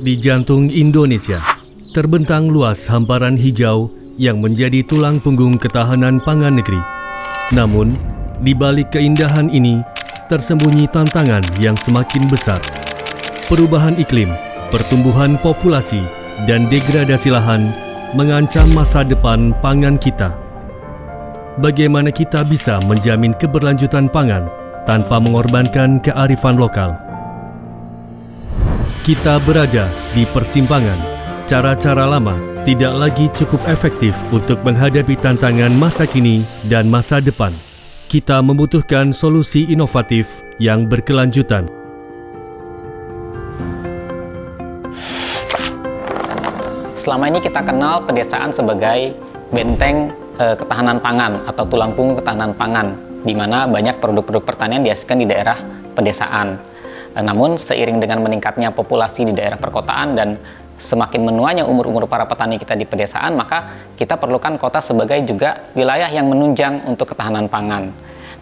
Di jantung Indonesia, terbentang luas hamparan hijau yang menjadi tulang punggung ketahanan pangan negeri. Namun, di balik keindahan ini, tersembunyi tantangan yang semakin besar. Perubahan iklim, pertumbuhan populasi, dan degradasi lahan mengancam masa depan pangan kita. Bagaimana kita bisa menjamin keberlanjutan pangan tanpa mengorbankan kearifan lokal? Kita berada di persimpangan. Cara-cara lama tidak lagi cukup efektif untuk menghadapi tantangan masa kini dan masa depan. Kita membutuhkan solusi inovatif yang berkelanjutan. Selama ini kita kenal pedesaan sebagai benteng ketahanan pangan atau tulang punggung ketahanan pangan, di mana banyak produk-produk pertanian dihasilkan di daerah pedesaan. Namun seiring dengan meningkatnya populasi di daerah perkotaan dan semakin menuanya umur-umur para petani kita di pedesaan, maka kita perlukan kota sebagai juga wilayah yang menunjang untuk ketahanan pangan.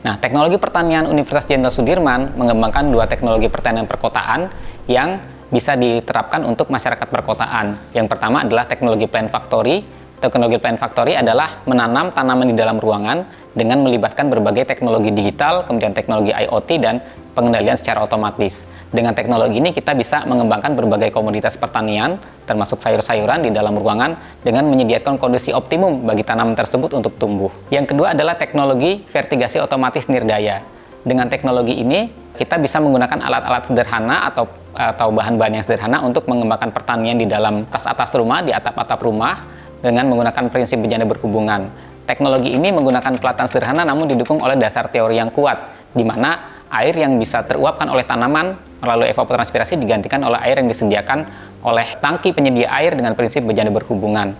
Nah, teknologi pertanian Universitas Jenderal Sudirman mengembangkan dua teknologi pertanian perkotaan yang bisa diterapkan untuk masyarakat perkotaan. Yang pertama adalah teknologi plant factory. Teknologi plant factory adalah menanam tanaman di dalam ruangan dengan melibatkan berbagai teknologi digital, kemudian teknologi IoT dan pengendalian secara otomatis. Dengan teknologi ini kita bisa mengembangkan berbagai komoditas pertanian, termasuk sayur-sayuran di dalam ruangan dengan menyediakan kondisi optimum bagi tanaman tersebut untuk tumbuh. Yang kedua adalah teknologi vertigasi otomatis nirdaya. Dengan teknologi ini kita bisa menggunakan alat-alat sederhana atau bahan-bahan yang sederhana untuk mengembangkan pertanian di dalam atas rumah, di atap-atap rumah dengan menggunakan prinsip bejana berhubungan. Teknologi ini menggunakan pelatahan sederhana namun didukung oleh dasar teori yang kuat, di mana air yang bisa teruapkan oleh tanaman melalui evapotranspirasi digantikan oleh air yang disediakan oleh tangki penyedia air dengan prinsip bejana berhubungan.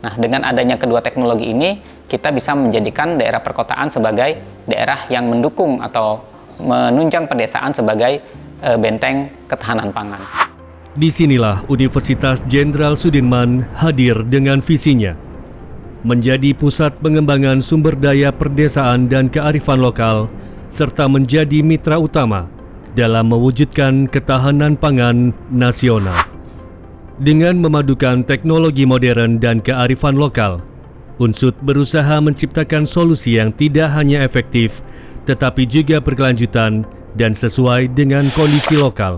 Nah, dengan adanya kedua teknologi ini, kita bisa menjadikan daerah perkotaan sebagai daerah yang mendukung atau menunjang pedesaan sebagai benteng ketahanan pangan. Disinilah Universitas Jenderal Sudirman hadir dengan visinya. Menjadi pusat pengembangan sumber daya perdesaan dan kearifan lokal, serta menjadi mitra utama dalam mewujudkan ketahanan pangan nasional. Dengan memadukan teknologi modern dan kearifan lokal, UNSUD berusaha menciptakan solusi yang tidak hanya efektif, tetapi juga berkelanjutan dan sesuai dengan kondisi lokal.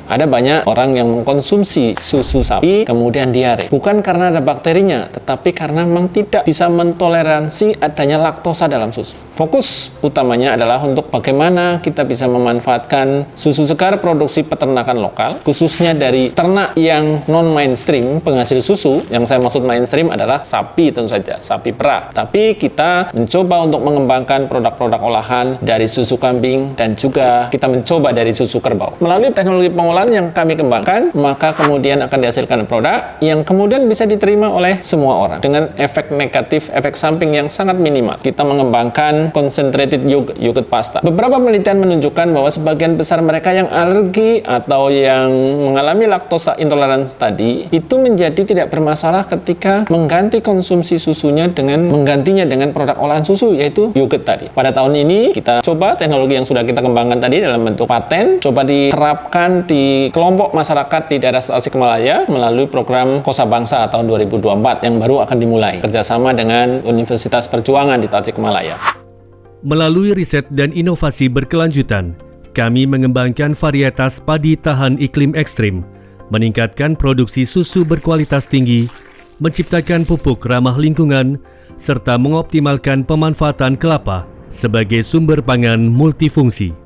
Ada banyak orang yang mengkonsumsi susu sapi kemudian diare. Bukan karena ada bakterinya, tetapi karena memang tidak bisa mentoleransi adanya laktosa dalam susu. Fokus utamanya adalah untuk bagaimana kita bisa memanfaatkan susu segar produksi peternakan lokal, khususnya dari ternak yang non-mainstream penghasil susu. Yang saya maksud mainstream adalah sapi tentu saja, sapi perah. Tapi kita mencoba untuk mengembangkan produk-produk olahan dari susu kambing dan juga kita mencoba dari susu kerbau. Melalui teknologi pengolahan yang kami kembangkan, maka kemudian akan dihasilkan produk yang kemudian bisa diterima oleh semua orang dengan efek negatif, efek samping yang sangat minimal. Kita mengembangkan concentrated yogurt pasta. Beberapa penelitian menunjukkan bahwa sebagian besar mereka yang alergi atau yang mengalami laktosa intoleran tadi itu menjadi tidak bermasalah ketika mengganti konsumsi susunya dengan menggantinya dengan produk olahan susu, yaitu yogurt tadi. Pada tahun ini kita coba teknologi yang sudah kita kembangkan tadi dalam bentuk paten, coba diterapkan di kelompok masyarakat di daerah Tasikmalaya melalui program Kosa Bangsa tahun 2024 yang baru akan dimulai kerjasama dengan Universitas Perjuangan di Tasikmalaya. Melalui riset dan inovasi berkelanjutan, kami mengembangkan varietas padi tahan iklim ekstrim, meningkatkan produksi susu berkualitas tinggi, menciptakan pupuk ramah lingkungan, serta mengoptimalkan pemanfaatan kelapa sebagai sumber pangan multifungsi.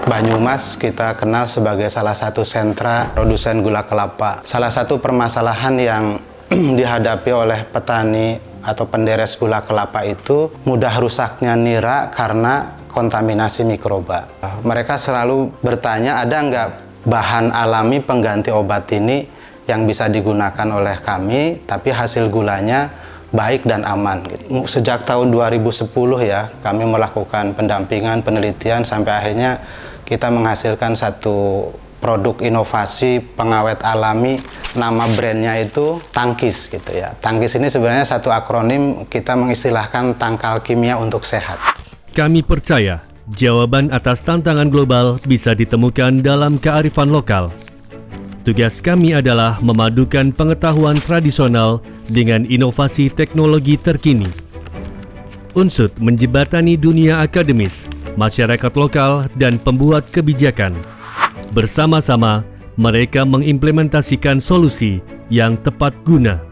Banyumas kita kenal sebagai salah satu sentra produsen gula kelapa. Salah satu permasalahan yang dihadapi oleh petani atau penderes gula kelapa itu mudah rusaknya nira karena kontaminasi mikroba. Mereka selalu bertanya, ada nggak bahan alami pengganti obat ini yang bisa digunakan oleh kami, tapi hasil gulanya baik dan aman. Sejak tahun 2010 ya, kami melakukan pendampingan, penelitian, sampai akhirnya kita menghasilkan satu produk inovasi pengawet alami, nama brandnya itu Tangkis gitu ya. Tangkis ini sebenarnya satu akronim, kita mengistilahkan tangkal kimia untuk sehat. Kami percaya jawaban atas tantangan global bisa ditemukan dalam kearifan lokal. Tugas kami adalah memadukan pengetahuan tradisional dengan inovasi teknologi terkini. Unsut menjembatani dunia akademis, masyarakat lokal, dan pembuat kebijakan. Bersama-sama, mereka mengimplementasikan solusi yang tepat guna.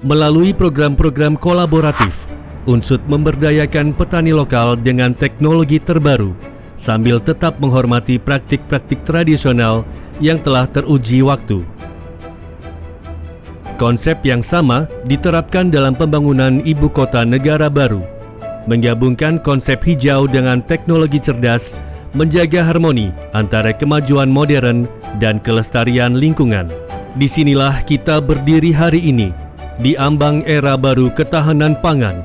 Melalui program-program kolaboratif, Unsut memberdayakan petani lokal dengan teknologi terbaru, sambil tetap menghormati praktik-praktik tradisional yang telah teruji waktu. Konsep yang sama diterapkan dalam pembangunan ibu kota negara baru, menggabungkan konsep hijau dengan teknologi cerdas, menjaga harmoni antara kemajuan modern dan kelestarian lingkungan. Disinilah kita berdiri hari ini, di ambang era baru ketahanan pangan,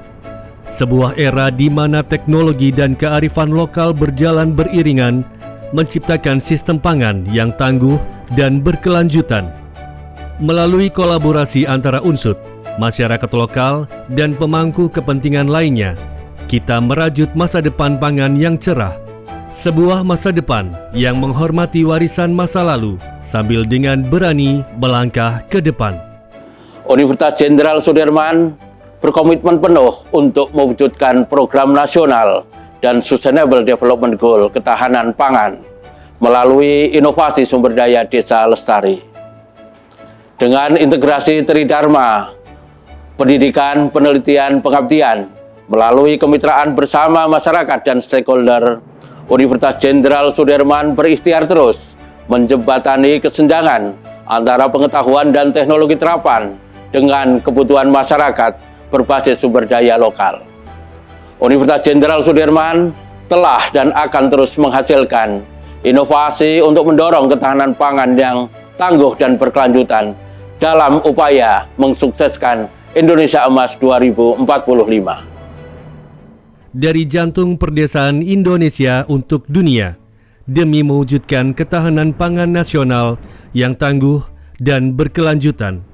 sebuah era di mana teknologi dan kearifan lokal berjalan beriringan, menciptakan sistem pangan yang tangguh dan berkelanjutan. Melalui kolaborasi antara Unsut, masyarakat lokal, dan pemangku kepentingan lainnya, kita merajut masa depan pangan yang cerah. Sebuah masa depan yang menghormati warisan masa lalu sambil dengan berani melangkah ke depan. Universitas Jenderal Sudirman berkomitmen penuh untuk mewujudkan program nasional dan Sustainable Development Goal ketahanan pangan melalui inovasi sumber daya desa lestari. Dengan integrasi Tridharma, pendidikan, penelitian, pengabdian, melalui kemitraan bersama masyarakat dan stakeholder, Universitas Jenderal Sudirman berikhtiar terus menjembatani kesenjangan antara pengetahuan dan teknologi terapan dengan kebutuhan masyarakat berbasis sumber daya lokal. Universitas Jenderal Sudirman telah dan akan terus menghasilkan inovasi untuk mendorong ketahanan pangan yang tangguh dan berkelanjutan dalam upaya mensukseskan Indonesia Emas 2045. Dari jantung perdesaan Indonesia untuk dunia, demi mewujudkan ketahanan pangan nasional yang tangguh dan berkelanjutan.